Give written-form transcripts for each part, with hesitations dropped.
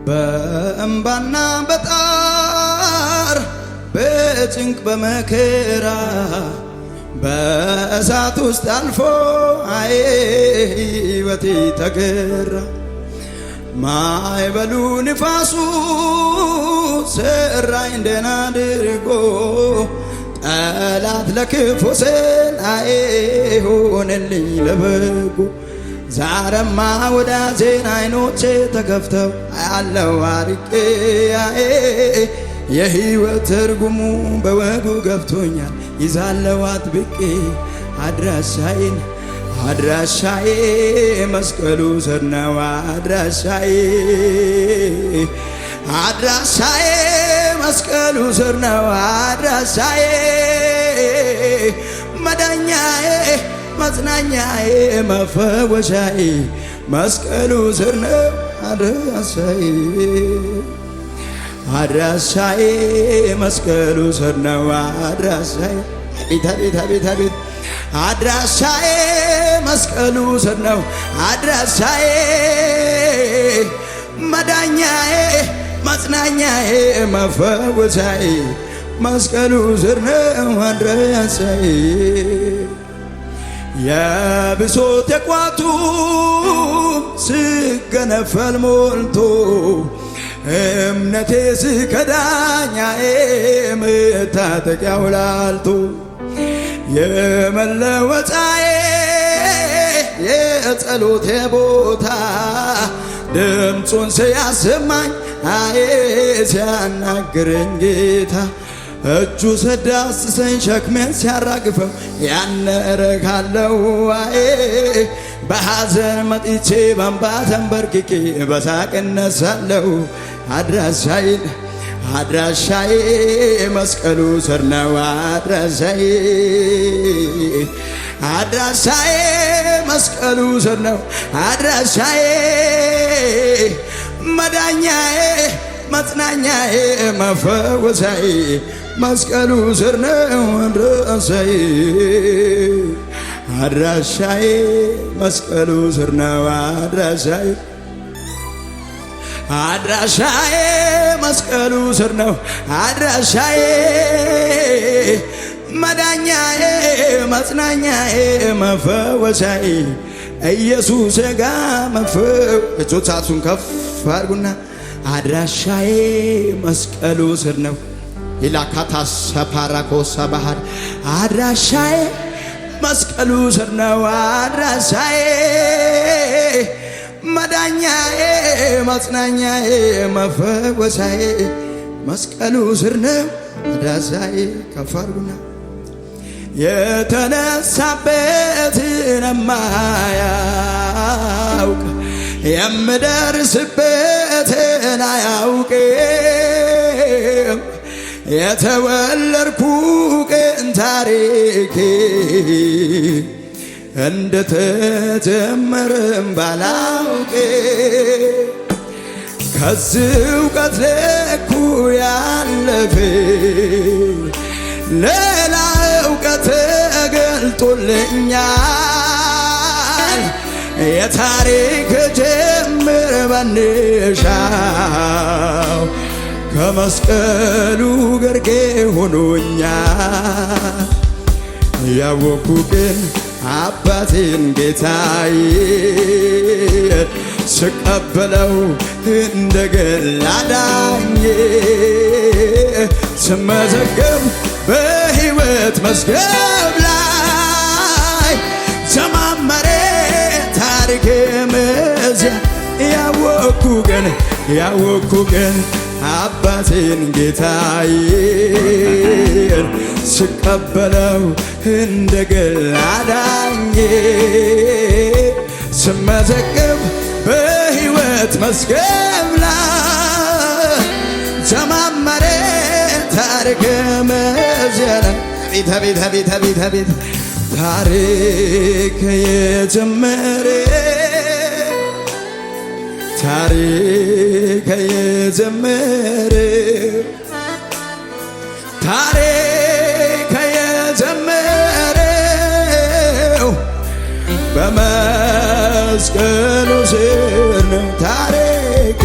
በእምባና በጣር በጭንቅ በመከራ በእሳት ውስጥ አልፎ ሕይወቴ ተገራ። ማዕበሉ ንፋሱ ሰራኝ ደህና አድርጎ ጠላት ለክፉ ስል ሆነልኝ ለበጎ። ዛሬማ ወዳጄን አይኖቼ ተከፍተው አያለው አርቄ የሕይወት ትርጉሙ በወጉ ገብቶኛል ይዛለው አጥብቄ። አድራሻዬ መስቀሉ ስር ነው አድራሻዬ መስቀሉ ስር ነው አድራሻዬ። መዳኛዬ መጽናኛዬ መፈወሻዬ መስቀሉ ስር ነው አድራሻዬ መስቀሉ ስር ነው አድራሻዬ። አቤት አድራሻዬ መስቀሉ ስር ነው አድራሻዬ። መዳኛዬ መጽናኛዬ መፈወሻዬ መስቀሉ ስር ነው አድራሻዬ። የብሶት የቋቱ ስገነፈል ሞልቶ እምነቴ ስከዳኛዬ መታጠቂያው ላልቶ የመለወጫዬ የጸሎቴ ቦታ ድምፁን ሲያሰማኝ ሲያናግረኝ ጌታ እጁ ሲዳስሰኝ ሸክሜን ሲያራግፈው ያነረካለው በሐዘን መጥቼ በእንባ ተንበርክኬ በሳቅ እነሳለሁ። አድራሻዬ መስቀሉ ስር ነው አድራሻዬ መስቀሉ ስር ነው አድራሻዬ። መዳኛዬ መጽናኛዬ መፈወሻዬ መስቀሉ ስር ነው አድራሻዬ መስቀሉ ስር ነው አድራሻዬ መስቀሉ ስር ነው አድራሻዬ። መዳኛዬ መጽናኛዬ መፈወሻዬ ኢየሱስ ጋ እጆቻችሁን ከፍ አድርጉና አድራሻዬ መስቀሉ ስር ነው ኢላካታስ ሰፓራኮሳ ባህር አድራሻዬ መስቀሉ ስር ነው አድራሻዬ። መዳኛዬ መጽናኛዬ መፈወሻዬ መስቀሉ ስር ነው አድራሻዬ። ከፍ አድርጉና የተነሳበትን የማያውቅ የምደርስበትን አያውቅም። የተወለድኩ ቀን ታሪኬ እንደተጀመረም ባላውቅ ከዚህ እውቀት ልኩ ያለፈ ሌላ እውቀት ገልጦልኛል። የታሪክ ጅምር መነሻው ከመስቀሉ ግርጌ ሆኖኛል። ያወኩ ግን አባቴን ጌታዬን ስቀበለው እንደ ግል አዳኜ ስመዘገብ በሕይወት መዝገብ ላይ ጀማመሬ ታሪኬ መዚያ ያወኩ ግን አባቴን ጌታዬን ስቀበለው እንደ ግል አዳኜ ስመዘገብ በሕይወት መዝገብ ላይ ጀማመሬ ታሪክ መዚያ አቤት ታሪክ የጀመረ ታሪክ የጀመረው በመስቀሉ ስር ነው። ታሪክ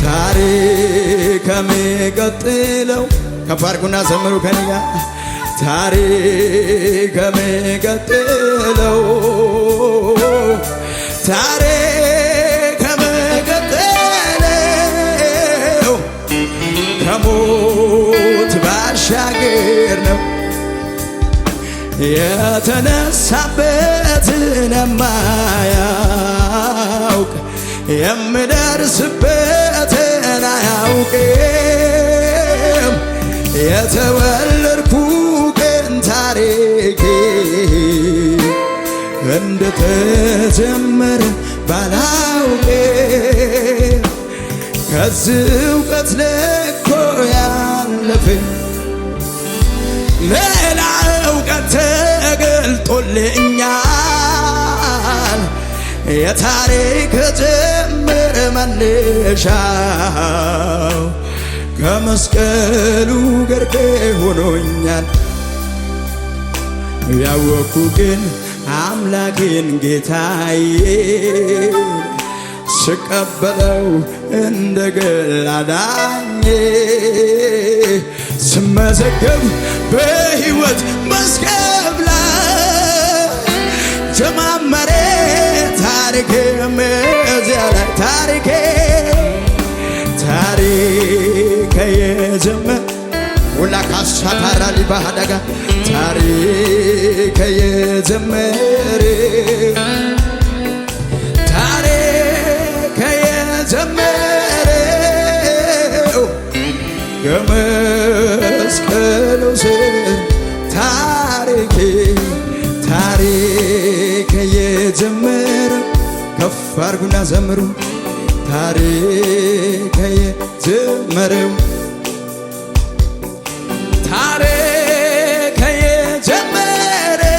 ታሪክ ከሚቀጥለው ከፍ አድርጉና ዘምሩ ከኔ ጋር ታሪክ ከሚቀጥለው ታሪክ ከሚቀጥለው ከሞት ባሻገር ነው የተነሳበትን የማያውቅ የምደርስበትን አያውቅም የተወለድኩ ቀን ታሪኬ እንደተጀመረ ባላውቅም ከዚህ እውቀት ለኮ ያለፈኝ ሌላ እውቀት ተገልጦልኛል የታሪክ ጅምር መነሻው ከመስቀሉ ግርጌ ሆኖኛል ያወቅኩ ግን አምላኬን ጌታዬን ስቀበለው እንደ ግል አዳኜ ስመዘገብ በሕይወት መዝገብ ላይ ጀማመሬ ታሪኬ እዚያ ላይ ታሪኬ የጀመረ ሁላ ካሳታራ ሊባሃዳጋ ታሪኬ የጀመረ የጀመረው ከመስቀሉ ስር ታሪኬ የጀመረው ከፍ አድርጉና ዘምሩ ታሪኬ የጀመረው ታሪኬ የጀመረው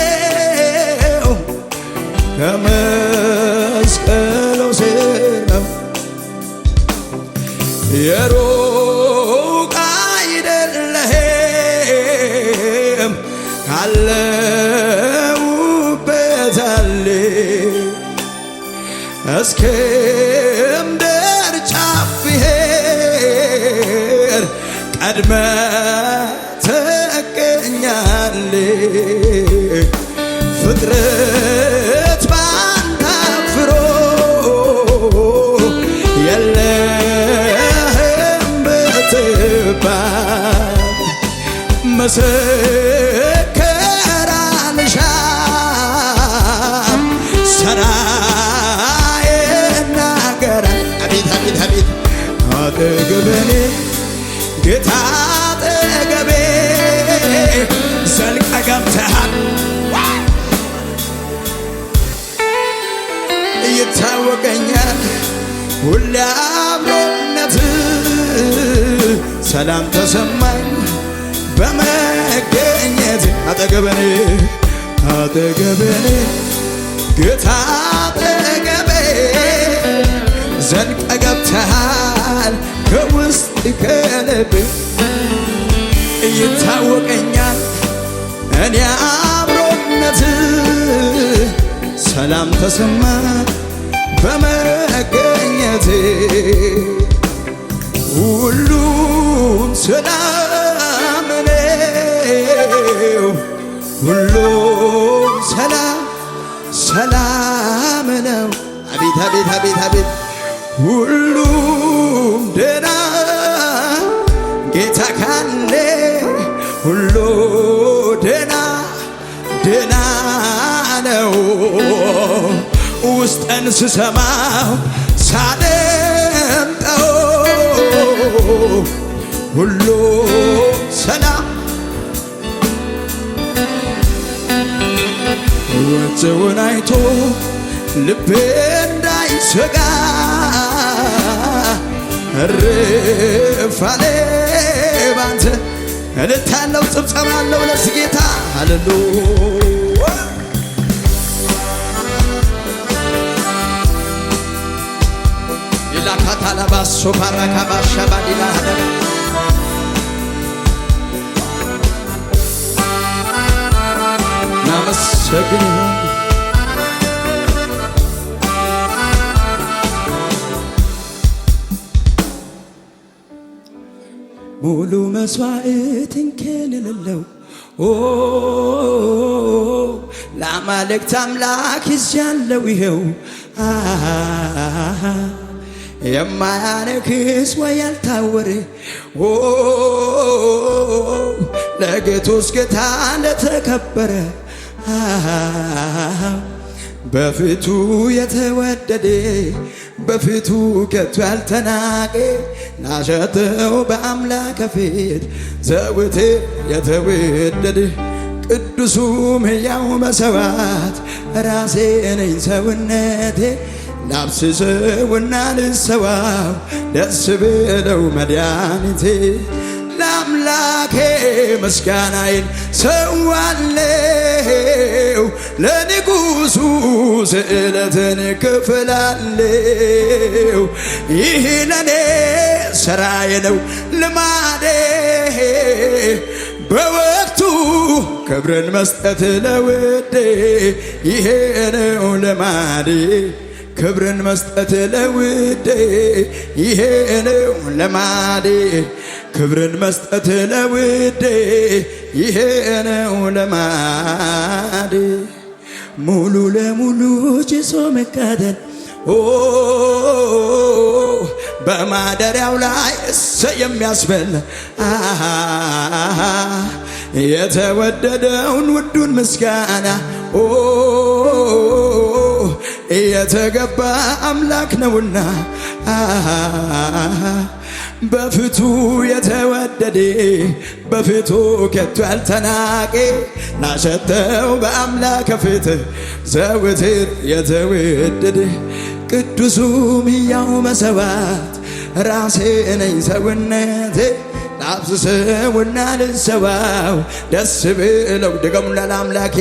ከመስቀሉ ስር ነው የሩቅ አይደለህም ካለሁበት አለ እስክምድር ጫፍ ብሄድ ቀድመህ ትገኛለህ ፍጥረት ባንተ አፍሮ የለህም ብትባል ምስክር አልሻም ሥራዬ ይናገራል አቤት አቤት አቤት አጠገቤ ጌታ አጠገቤ ዘልቀህ ገብተሃል ይታወቀኛል ሁሌ አብሮነት ሰላም ተሰማኝ በመገኘት አጠገቤ ጌታ አጠገቤ ዘልቀህ ገብተሃል ከውስጥ ከልብ ይታወቀኛል እኔ አብሮነት ሰላም ተሰማ በመገኘት ሁሉም ሰላም ነው ሁሉም ሰላም ነው አቤት አቤት አቤት አቤት ሁሉም ደህና ጌታ ካለ ሁሉ ደህና ነው ውስጥን ስሰማው ሳደምጠው ሁሉ ሰላም ወጀውን አይቶ ልቤ እንዳይሰጋ እርፍ አለ ባንተ እልልታለው ጭብጨባለው ለዚህ ጌታ ሃሌሉያ ይላካታላባሶ ባራካባሻ ባዲላ ናመሰግን ሙሉ መስዋዕት እንከን የሌለው ለአማልክት አምላክ ይዣለው ይኸው የማያነክስ ወይ ያልታወረ ለጌቶስ ጌታ ለተከበረ በፊቱ የተወደደ በፊቱ ከቶ ያልተናቀ ናሸተው በአምላክ ፊት ዘወትር የተወደደ ቅዱሱም ሕያው መሥዋዕት ራሴ ነኝ ሰውነቴ ላብስሰውና ልሰዋው ደስ ብለው መድኃኒቴ ለአምላኬ ምስጋናዬን ሰዋለው ለንጉሡ ስእለትን ክፍላለው ይህ ለኔ ሥራዬ ነው ልማዴ በወቅቱ ክብርን መስጠት ለውዴ ይሄ ነው ልማዴ ክብርን መስጠት ለውዴ ይሄ ነው ልማዴ ክብርን መስጠት ለውዴ ይሄ ነው ልማዴ ሙሉ ለሙሉ ጭሶ መቃጠል በማደሪያው ላይ እሰይ የሚያስበል የተወደደውን ውዱን ምስጋና የተገባ አምላክ ነውና በፊቱ የተወደደ በፊቱ ከቶ ያልተናቀ ናሸተው በአምላክ ፊት ዘወትር የተወደደ ቅዱሱም ሕያው መሥዋዕት ራሴ ነኝ ሰውነቴ ላብስሰውና ልሰዋው ደስ ብለው ድገሙና ለአምላኬ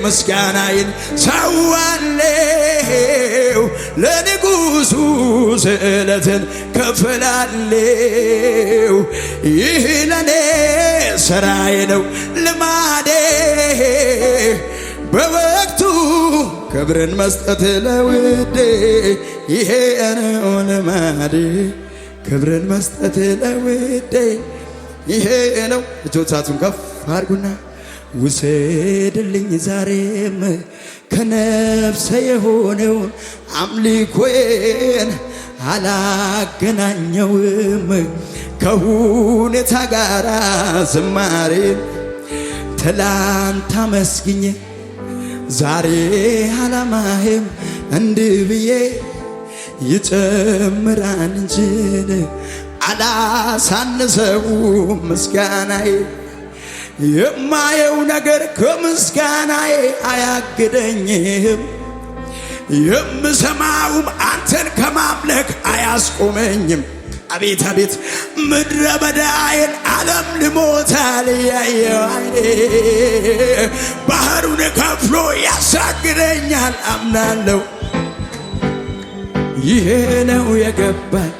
ምስጋናዬን ሰዋለው ለንጉሡ ስእለትን ከፍላለው ይህ ለኔ ሥራዬ ነው ልማዴ በወቅቱ ክብርን መስጠት ለውዴ ይሄ ነው ልማዴ ክብርን መስጠት ለውዴ ይሄ ነው። እጆቻችሁን ከፍ አድርጉና ውሰድልኝ ዛሬም ከነፍሴ የሆነውን አምልኮዬን አላገናኘውም ከሁኔታ ጋር ዝማሬን ትላንት አመስግኜ ዛሬ አላማዬም እንዲህ ብዬ ይጨምራል እንጂ አላሳንሰውም ምስጋናዬ የማየው ነገር ከምስጋናዬ አያግደኝም የምሰማውም አንተን ከማምለክ አያስቆመኝም አቤት አቤት ምድረ በዳዬን ዓለም ልሞታል ያየው አይኔ ባህሩን ከፍሎ ያሻግረኛል አምናለሁ ይሄ ነው የገባኝ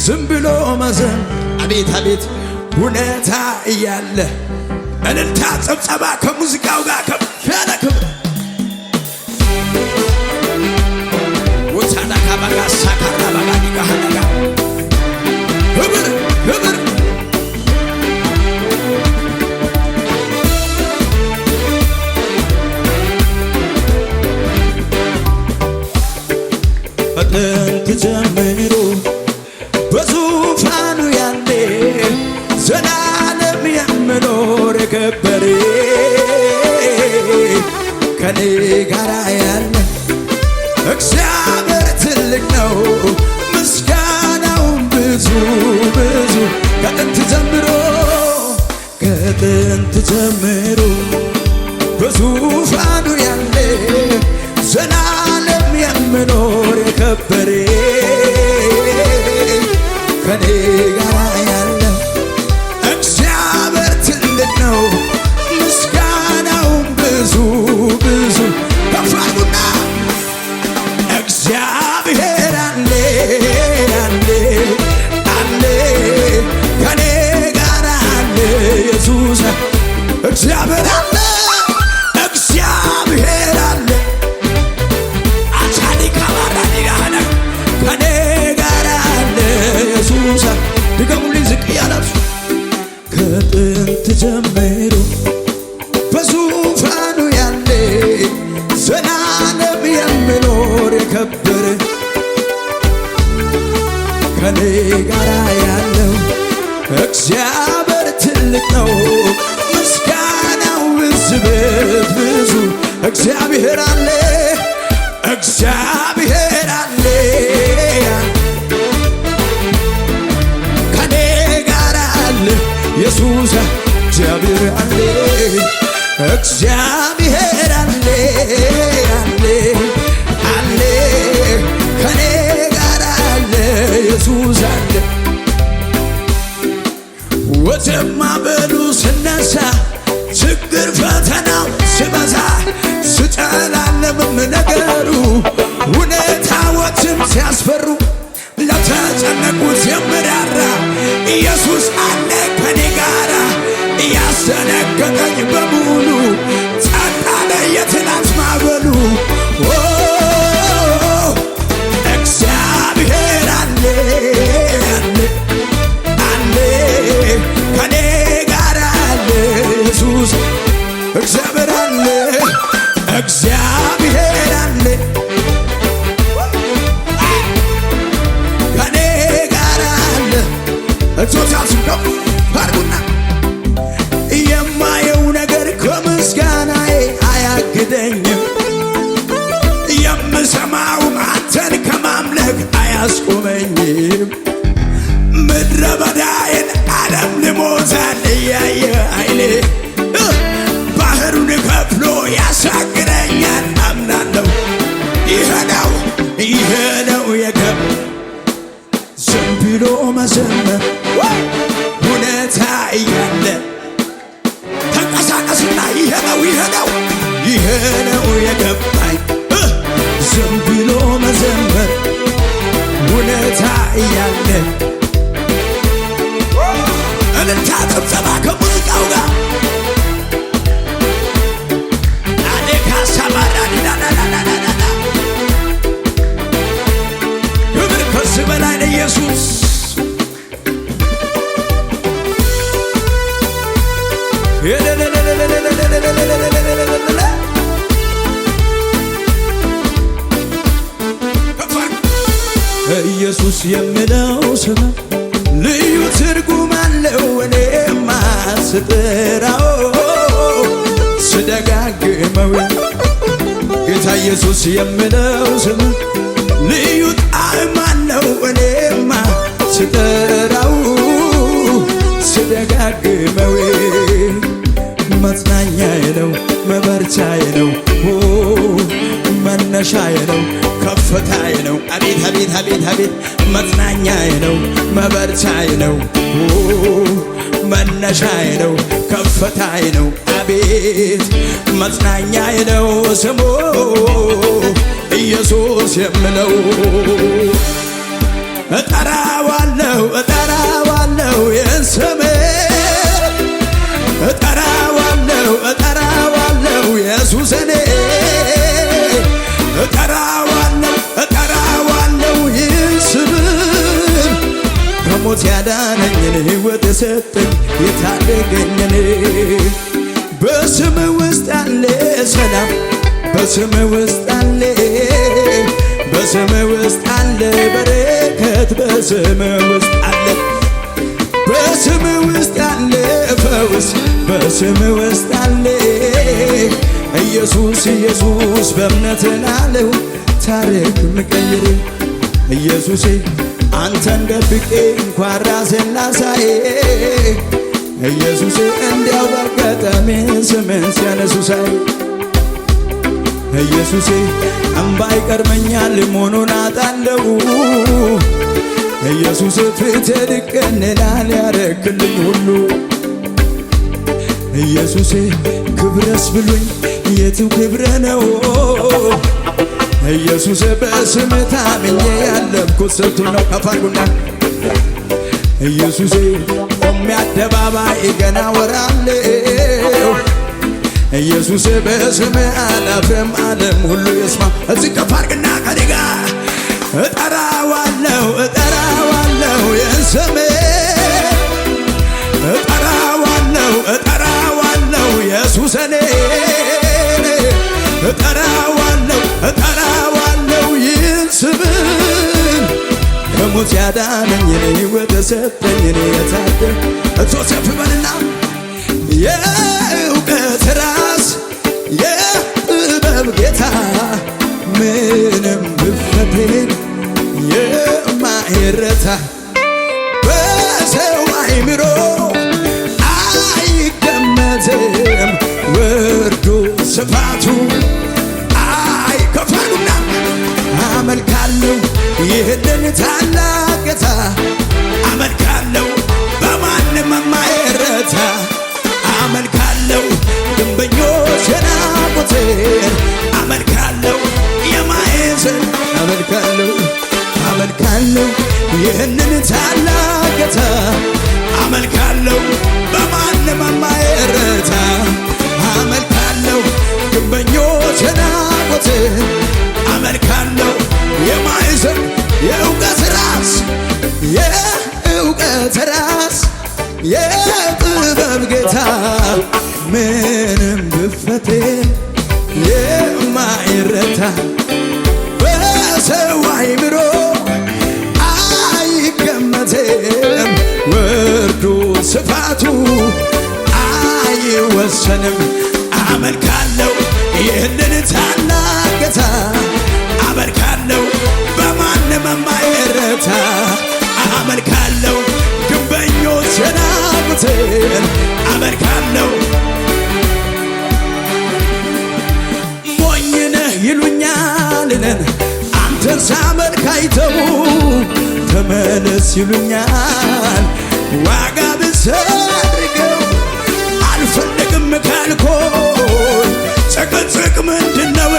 ዝም ብሎ መዘን አቤት አቤት ሁኔታ እያለ እልልታ ጭብጨባ ከሙዚቃው ጋር ከፍ ያለ ክብር ወታና ካባጋ ሳካራ ባጋዲ ጋሃናጋ ክብር ክብር ከጥንት ጀምሮ በዙፋኑ ያለ ዘላለም የምኖር የከበረ ከኔ ጋር ያለ እግዚአብሔር ትልቅ ነው ምስጋናውን ብዙ ብዙ ከጥንት ጀምሮ በዙፋኑ ያለ ዘላለም የምኖር የከበረ ከኔ ጋር ያለ እግዚአብሔር ትልቅ ነው ምስጋናውን ብዙ ብዙ ከፋሉና እግዚአብሔር አለ አለ አለ ከኔ ጋር አለ ኢየሱስ እግዚአብሔር አለ እግዚአብሔር አለ ከኔ ጋራ ያለው እግዚአብሔር ትልቅ ነው። ምስጋናው ብዝበት ብዙ እግዚአብሔር አለ እግዚአብሔር አለ ከኔ ጋራ አለ ኢየሱስ እግዚአብሔር አለ እግዚአብሔር አለ አለ አለ ከኔ ጋራ አለ ኢየሱስ አለ ወጀማ በሉ ስነሳ ችግር ፈተናው ሲበዛ ስጨላለምም ነገሩ ሁኔታዎችም ሲያስፈሩ ለተጨነቁት የምራራ ኢየሱስ አለ ከኔ ጋራ እያስደነገጠኝ በሙሉ ጸጥ አለ የትናንት ማዕበሉ እግዚአብሔር አለ አለ ከኔ ጋራ አለ ኢየሱስ እግዚአብሔር አለ እግዚአብሔር አለ ከኔ ጋራ አለ እጆቻችሁ ከፍ አድርጉና የማየው ነገር ከምስጋናዬ አያግደኝም የምሰማውም አንተን ከማምለክ አያስቆመኝም ምድረ በዳዬን ዓለም ልሞታል እያየ ኃይሌ ባህሩን ከፍሎ ያሻግረኛል አምናለሁ ይሄ ነው የገብ ዝም ብሎ መዘመር ሁኔታ እያለ ተንቀሳቀስና ይሄ ነው የገባኝ ዝም ብሎ መዘመር ሁኔታ እያለ እልልታ ጭብጨባ ከሙዚቃው ጋር ክብር ከዚህ በላይ ለኢየሱስ ኢየሱስ የምለው ስም ልዩ ትርጉም አለው እኔማ ስጠራው ስደጋግመው ጌታ ኢየሱስ የምለው ስም ልዩ ጣዕም አለው እኔማ ስጠራው ስደጋግመው መጽናኛዬ ነው መበርቻዬ ነው መነሻዬ ነው ከፍታዬ ነው አቤት አቤት አቤት አቤት መጽናኛዬ ነው መበርቻዬ ነው መነሻዬ ነው ከፍታዬ ነው አቤት መጽናኛዬ ነው ስሙ ኢየሱስ የምለው እጠራዋለሁ ይህን ስም እጠራዋለሁ ኢየሱስን እጠራዋለሁ ይህን ስም ከሞት ያዳነኝን ሕይወት የሰጠኝ የታደገኝን በስም ውስጥ አለ ሰላም በስም ውስጥ አለ በረከት በስም ውስጥ አለ በስም ውስጥ አለ ፈውስ በስም ውስጥ አለ ኢየሱስ በእምነት ላለው ታሪክ ምቀይር ኢየሱሴ አንተን ደብቄ እንኳን ራሴን ላሳይ ኢየሱሴ እንዲያው በአጋጣሚ ስምን ሲያነሱ ሳይ ኢየሱሴ እምባ ይቀድመኛል መሆኑን አጣለው ኢየሱሴ ፊቴ ድቅን ይላል ያረክልኝ ሁሉ ኢየሱሴ ክብረስ ብሉኝ የቱ ክብረ ነው ኢየሱሴ በስም ታምኜ ያለፍኩት ስንቱ ነው ከፋርጉና ኢየሱሴ ቆሜ አደባባይ ገና ወራለሁ ኢየሱሴ በስም አላፍርም ዓለም ሁሉ ይስማ እዚህ ከፋርግና ከኔ ጋር እጠራዋለሁ ይህን ስም እጠራዋለሁ ኢየሱስን እጠራዋለሁ ይህን ስም ከሞት ያዳነኝ ሕይወት የሰጠኝ የታደለ እቶሰፍ በልና የእውቀት ራስ የጥበብ ጌታ ምንም ብፈቴን የማይረታ በሰው አይምሮ አይገመትም ወርዱ ስፋቱ አይከፋሉና አመልካለሁ ይህንን ታላቅ ጌታ አመልካለሁ በማንም የማይረታ አመልካለሁ ግንበኞች የናቁትን አመልካለሁ የማይዝን አመልካለሁ ይህንን ታላቅ ጌታ አመልካለሁ በማንም የማይረታ አመልካለሁ ግንበኞች የናቁትን አመልካለሁ የማይዝን የእውቀት ራስ የጥበብ ጌታ ምንም ብፈቴን የማይረታ በሰው አይምሮ አይገመትም ወርዱ ስፋቱ አይወሰንም አመልካለሁ ይህንን ታላቅ ጌታ አመልካለሁ በማንም የማይረታ አመልካለሁ ግንበኞች የናቁትን አመልካለሁ ሞኝ ነህ ይሉኛል አንተን ሳመልክ አይተው ተመለስ ይሉኛል ዋጋ ብሰድርገው አልፈልግም ካልኮኝ ጭቅጭቅ ምንድነው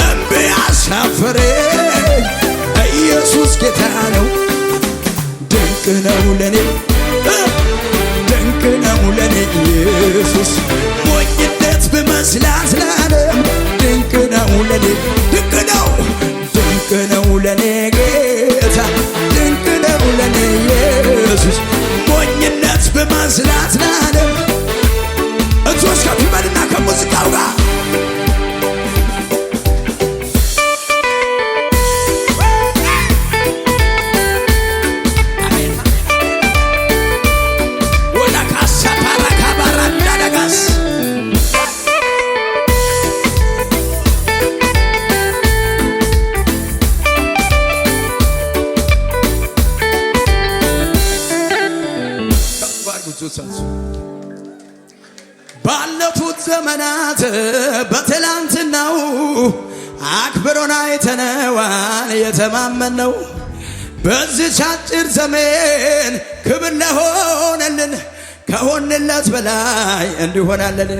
እምቢ አሳፈረኝ ኢየሱስ ጌታ ነው ድንቅ ነው ለኔ ድንቅ ነው ለኔ ኢየሱስ ሞኝነት ብመስላት ለዓለም ድንቅ ነው ለኔ ድንቅ ነው ለኔ ጌታ ድንቅ ነው ለኔ ኢየሱስ ሞኝነት ብመስላት ለዓለም እጆች ከፍ ይበልና ከሙዚቃው ጋር ባለፉት ዘመናት በትላንትናው አክብሮን አይተነዋል የተማመነው በዚህ አጭር ዘመን ክብር ለሆነልን ከሆንለት በላይ እንዲሆናለን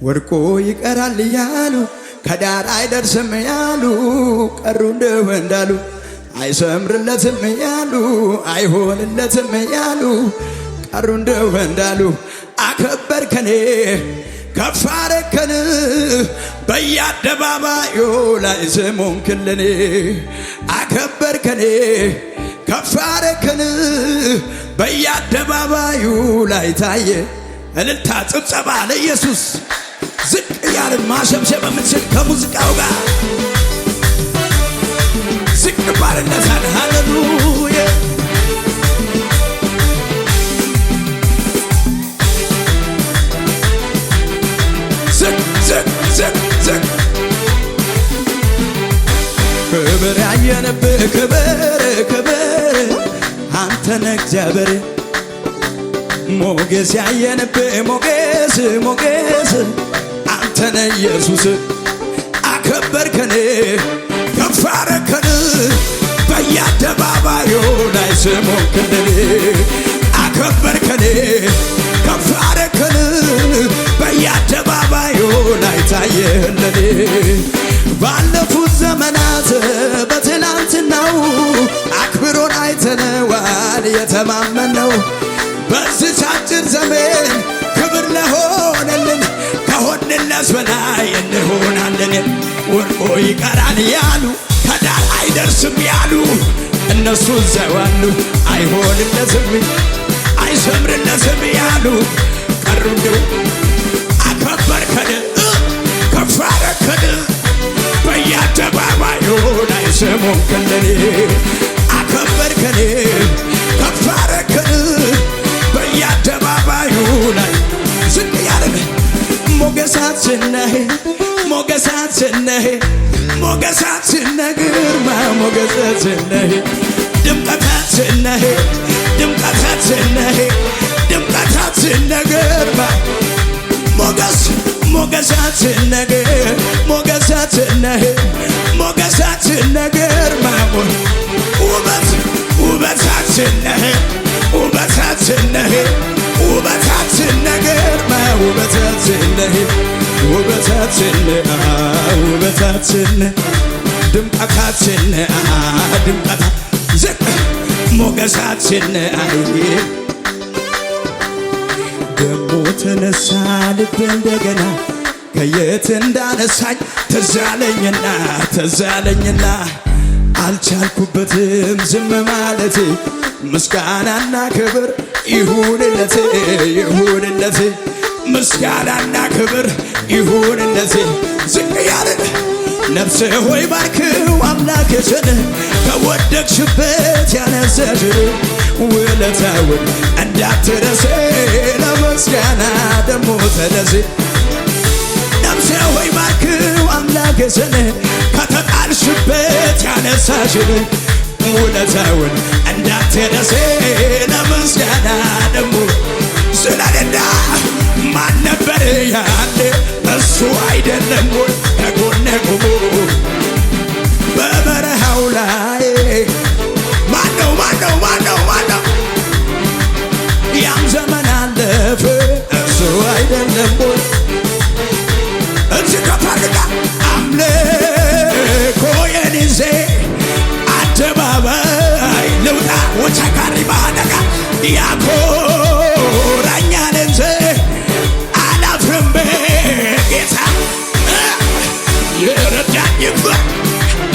ወድቆ ይቀራል እያሉ ከዳር አይደርስም ያሉ ቀሩ እንደው እንዳሉ አይሰምርለትም ያሉ አይሆንለትም ያሉ ቀሩ እንደው እንዳሉ አከበርከን ከፍ አረከን በየአደባባዩ ላይ ስሙን ክልን አከበርከን ከፍ አረከን በየአደባባዩ ላይ ታየ እልልታ ጭብጨባ ለኢየሱስ ዝቅ ያልን ማሸብሸብ የምትችል ከሙዚቃው ጋር ዝቅ ባልነታን ሃሌሉያ ዝቅ ክብር ያየንብህ ክብር አንተነ እግዚአብሔር ሞገስ ያየንብህ ሞገስ አንተነ ኢየሱስ አከበርከን ከፍ አረከን በየአደባባዩ ላይ ስሙን ክልን አከበርከን ከፍ አረከን በየአደባባዩ ላይ ታየህልን ባለፉት ዘመናት በትላንትናው አክብሮን አይተነዋል የተማመነው በዚህ አጭር ዘመን ክብር ለሆነልን ከሆንለት በላይ እንሆናለን ወድቆ ይቀራል ያሉ ከዳር አይደርስም ያሉ እነሱ ዘዋሉ አይሆንለትም አይሰምርለትም ያሉ ቀሩ እንደው አከበርከን ከፍ አረከን በየአደባባዩ ላይ ስሙን ክልን አረከን ከፍ አረከን በየአደባባዩ ላይ ዝቅ ያለን ሞገሳችን ነህ ሞገሳችን ነህ ሞገሳችን ነህ ግርማ ሞገሳችን ነህ ድምቀታችን ነህ ድምቀታችን ነህ ድምቀታችን ነህ ግርማ ሞገስ ሞገሳችን ነህ ሞገሳችን ነህ ሞገሳችን ነህ ግርማ ውበት ውበታችን ነህ ውበታችን ነህ ውበታችን ነህ ግርማ ውበታችን ነህ ውበታችን ነህ ውበታችን ነህ ድምቀታችን ነህ ድምቀታ ዝቅ ሞገሳችን ነህ ደሞ ተነሳ ልቤ እንደገና ከየት እንዳነሳኝ ትዝ አለኝና አልቻልኩበትም ዝም ማለት ምስጋናና ክብር ይሁንለት ይሁንለት ምስጋናና ክብር ይሁንለት ዝቅ ያለን ነፍሴ ሆይ ባርክው አምላክሽን ከወደቅሽበት ያነሳሽ ውለታውን እንዳትረሴ ለምስጋና ደሞ ተነሴ ነፍሴ ሆይ ባርክው አምላክሽን ከተጣልሽበት ያነሳሽን ውለታውን እንዳትረሴ ለምስጋና ደሞ ስለሌላ ማን ነበር ያለ እሱ አይደለም ወይ ከጎኔ ቆሞ በበረሃው ላይ ማነው ያም ዘመን አለፈ እሱ አይደለም ወይ እዚህ ከፋርጋ አምልኮዬን ይዤ አደባባይ ልውጣ ወቸካሪ ባደጋ ያኮራኛል እንጂ አላፍርም በጌታ የረዳኝ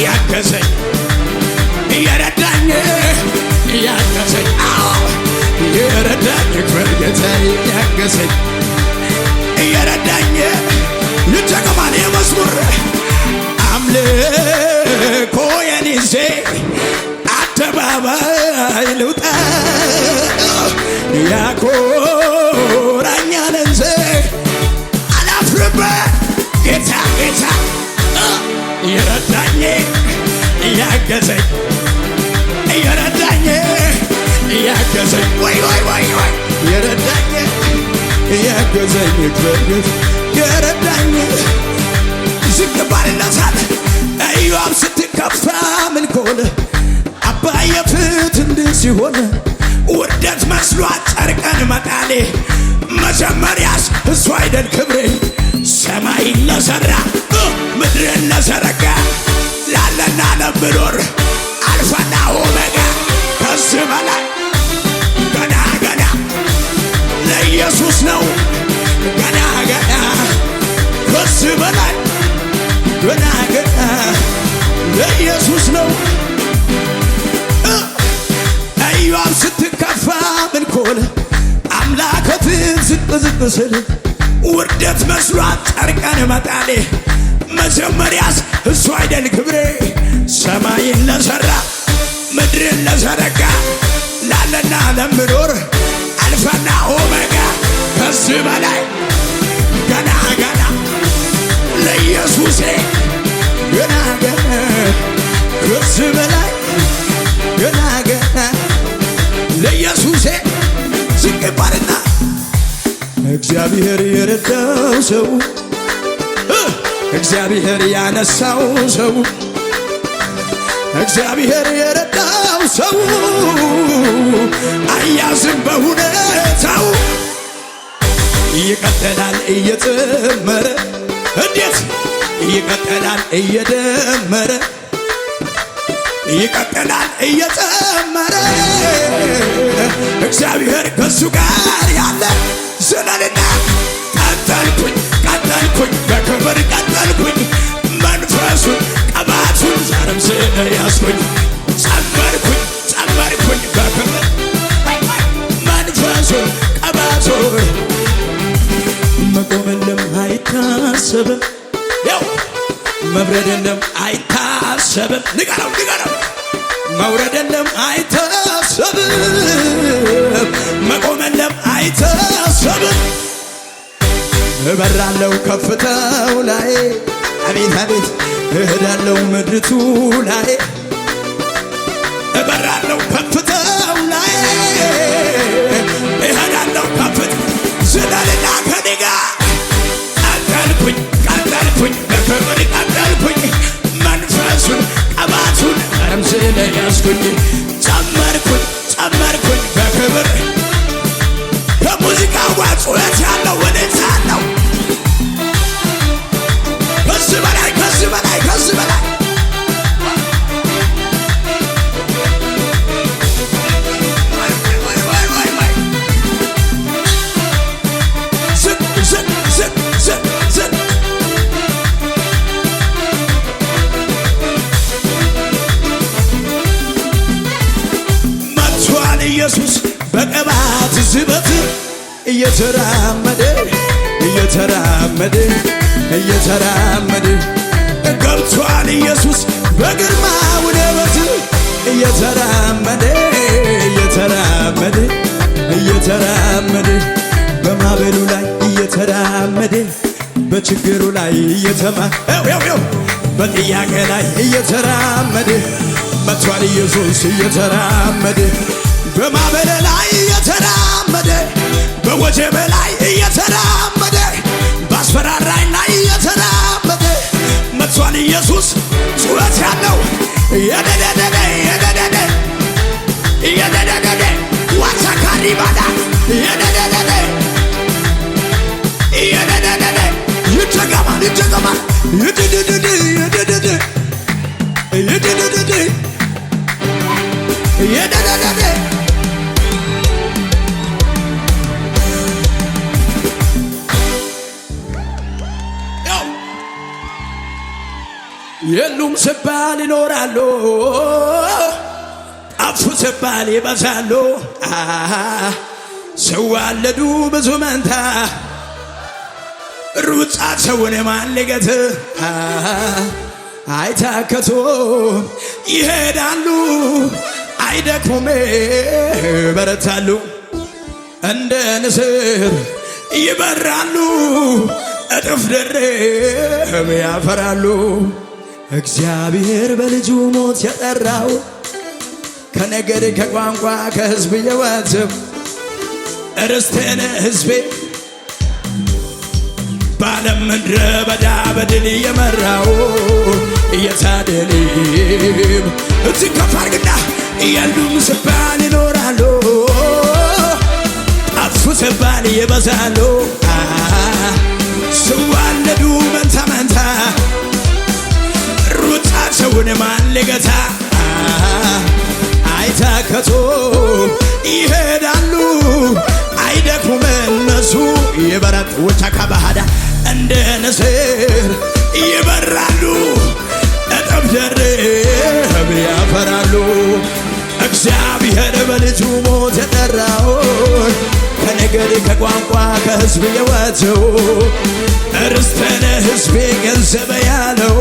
ያገዘኝ የረዳኝ ያገዘኝ የረዳኝ ጌታ ያገዘኝ የረዳኝ ይጨቀማል የመዝሙር አምልኮዬን ይዤ አደባባይ ልውጣ ያኮራኛል እንጂ አላፍርም ጌታ የረዳኝ ያገዘኝ የረዳኝ ያገዘኝ ወይ የረዳኝ ያገዘኝ የረዳኝ ዝቅ ባልነሳት ኢዮብ ስትከፋ ምን ኮለ አባዬ ፊት እንዲህ ሲሆን ውርደት መስሏት ጨርቀን መጣሌ መጀመሪያስ እሱ አይደል ክብሬ ሰማይን ለሠራ ምድርን ለዘረጋ ላለና ለምኖር አልፋና ኦሜጋ ከዚህ በላይ ገና ለኢየሱስ ነው ገና ከዚህ በላይ ገና ለኢየሱስ ነው ኢዮብ ስትከፋ ምን ኮለ አምላክ ፊት ዝቅ ስል ውርደት መስሏት ጨርቀን መጣሌ መጀመሪያስ እሱ አይደል ክብሬ ሰማይን ለሠራ ምድርን ለዘረጋ ላለና ለምኖር አልፋና ኦሜጋ ከዚህ በላይ ገና ለኢየሱሴ ገና ከዚህ በላይ ገና ለኢየሱሴ ዝቅ ባልና እግዚአብሔር የረዳው ሰው እግዚአብሔር ያነሳው ሰው እግዚአብሔር የረዳው ሰው አያዝም በሁኔታው ይቀጥላል እየጨመረ እንዴት ይቀጥላል እየደመረ ይቀጥላል እየጨመረ እግዚአብሔር ከሱ ጋር ያለ ዘለልና ቀጠልኩኝ በክብር ቀጠልኩኝ መንፈሱን ቀባቱን ዛሬም ስለያዝኩኝ ጨመርኩኝ በክብር መንፈሱን ቀባቱን መቆምንም አይታሰብም ያው መብረድንም አይታሰብም ንገረው መውረድንም አይታሰብም መቆመለም አይታሰብም። እበራለሁ ከፍታው ላይ አቤት አቤት እሄዳለሁ ምድሪቱ ላይ እበራለሁ ከፍታው ላይ እሄዳለሁ ከፍታ ዝለልና ከኔ ጋር ቀጠልኩኝ ቀጠልኩኝ በክብር ቀጠልኩኝ መንፈሱን ቀባቱን ቀረም ስለያዝኩኝ ጨመርኩኝ ጨመርኩኝ በክብር ከሙዚቃው ጋር ጩኸት ያለው ወደዛ ነው። ከዚህ በላይ ከዚህ በላይ ከዚህ በላይ ኢየሱስ በቅባት ዝበት እየተራመደ እየተራመደ እየተራመደ ገብቷል። ኢየሱስ በግርማው ውበት እየተራመደ እየተራመደ እየተራመደ በማዕበሉ ላይ እየተራመደ በችግሩ ላይ በጥያቄ ላይ እየተራመደ መጥቷል። ኢየሱስ እየተራመደ በማዕበል ላይ እየተራመደ በወጀብ ላይ እየተራመደ ባስፈራራኝ ላይ እየተራመደ መጥቷል። ኢየሱስ ጩኸት ያለው የደደደደ የደደደ የደደደደ ዋሳካሪ ባዳ የደደደደ የደደደደ ይተገማል ይተገማል ይድድድድ ይድድድ ይድድድድ የደደደደ የሉም ስባል ይኖራሉ፣ ጠፉ ስባል ይበዛሉ። ሲዋለዱ ብዙ መንታ ሩጫቸውን ማልገት አይታከቱም ይሄዳሉ አይደክሙም በረታሉ እንደ ንስር ይበራሉ እጥፍ ድርብ ያፈራሉ። እግዚአብሔር በልጁ ሞት የጠራው ከነገድ ከቋንቋ ከሕዝብ የዋጀው ርስቴን ሕዝቤ በዓለም ምድረ በዳ በድል የመራው እየታደልም እጅግ ከፍ አድርግና የሉም ስባል ይኖራሉ፣ ጠፉ ስባል ይበዛሉ። ሲዋለዱ መንታ መንታ ሩጫቸውን ማን ሊገታ አይታከቱም ይሄዳሉ አይደክሙም እነሱ ይበረቱ ተከባሃዳ እንደ ንስር ይበራሉ እጥፍ ድርብ ያፈራሉ። እግዚአብሔር በልጁ ሞት የጠራውን ከነገድ ከቋንቋ ከሕዝብ የዋጀው ርስቴን ሕዝቤ ገንዘብ ያለው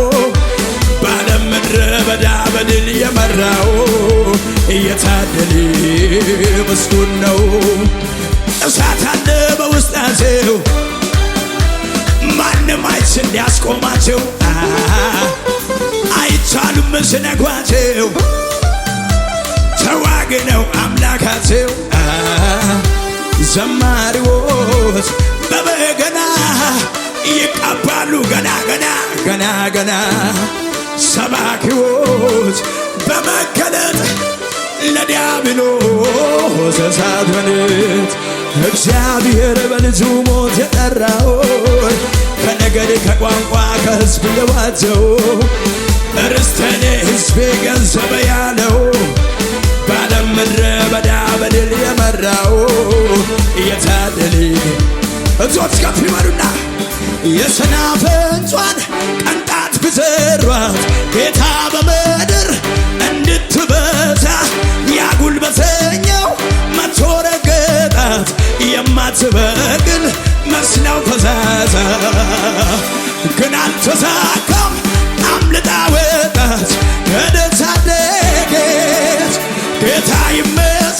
በዓለም ምድረ በዳ በድል የመራው እየታደለ ምስጉን ነው። እሳት አለ በውስጣቸው ማንም አይችል ሊያስቆማቸው አይቻሉም ሲነኳቸው ተዋጊ ነው አምላካቸው። ዘማሪዎች በበገና ይቀባሉ ገና ገና ገና ገና ሰባኪዎች በመገለጥ ለዲያብሎስ እሳት በልት እግዚአብሔር በልጁ ሞት የጠራውን ከነገድ ከቋንቋ ከሕዝብ የዋጀው ርስቴን ሕዝቤ ገንዘብ ያለው በዓለም ምድረ በዳ በድል የመራው እየታደለ እጆች ከፍ ይበሉና የሰናፍጯን ቅንጣት ብዘሯት ጌታ በምድር እንድትበዛ ያጉልበተኛው መቶ ረገጣት የማትበቅል መስለው ፈዛዛ ግን አልተሳካም አምልጣ ወጣች ከደሳደገች ጌታ ይመስገን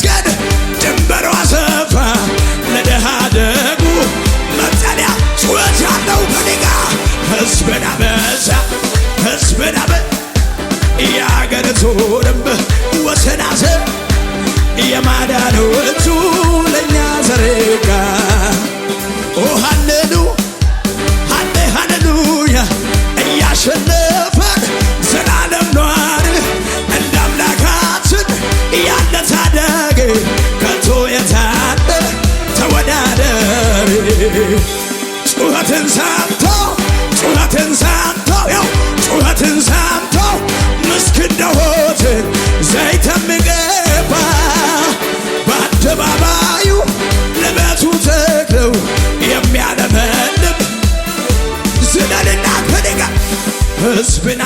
ሕዝብን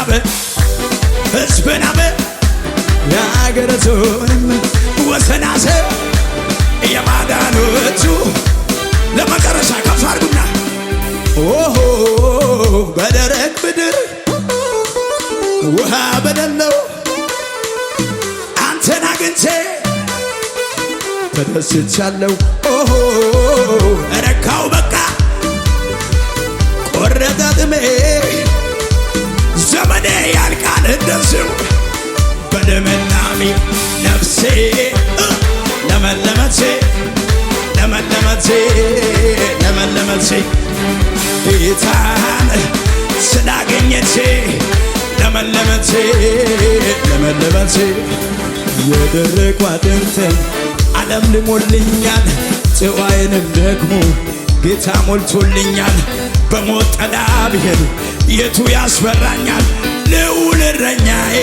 አበ የአገሪቱንም ወሰናሰ የማዳኖቹ ለመጨረሻ ከፍ አድርጉና ኦሆ በደረቅ ምድር ውሃ በሌለው አንተን አግኝቼ ተደስቻለሁ። ኦሆ ረካው በቃ ቆረጠ ጥሜ ዘመኔ ያልቃል እንደዚሁ በልምላሜ ነፍሴ ለመለመቼ ጌታን ስላገኘቼ ለመለመቼ የደረቁ አጥንቴን ዓለም ልሞልኛል ጽዋዬንም ደግሞ ጌታ ሞልቶልኛል። በሞት ጥላ ብሄድ የቱ ያስፈራኛል? ልዑል እረኛዬ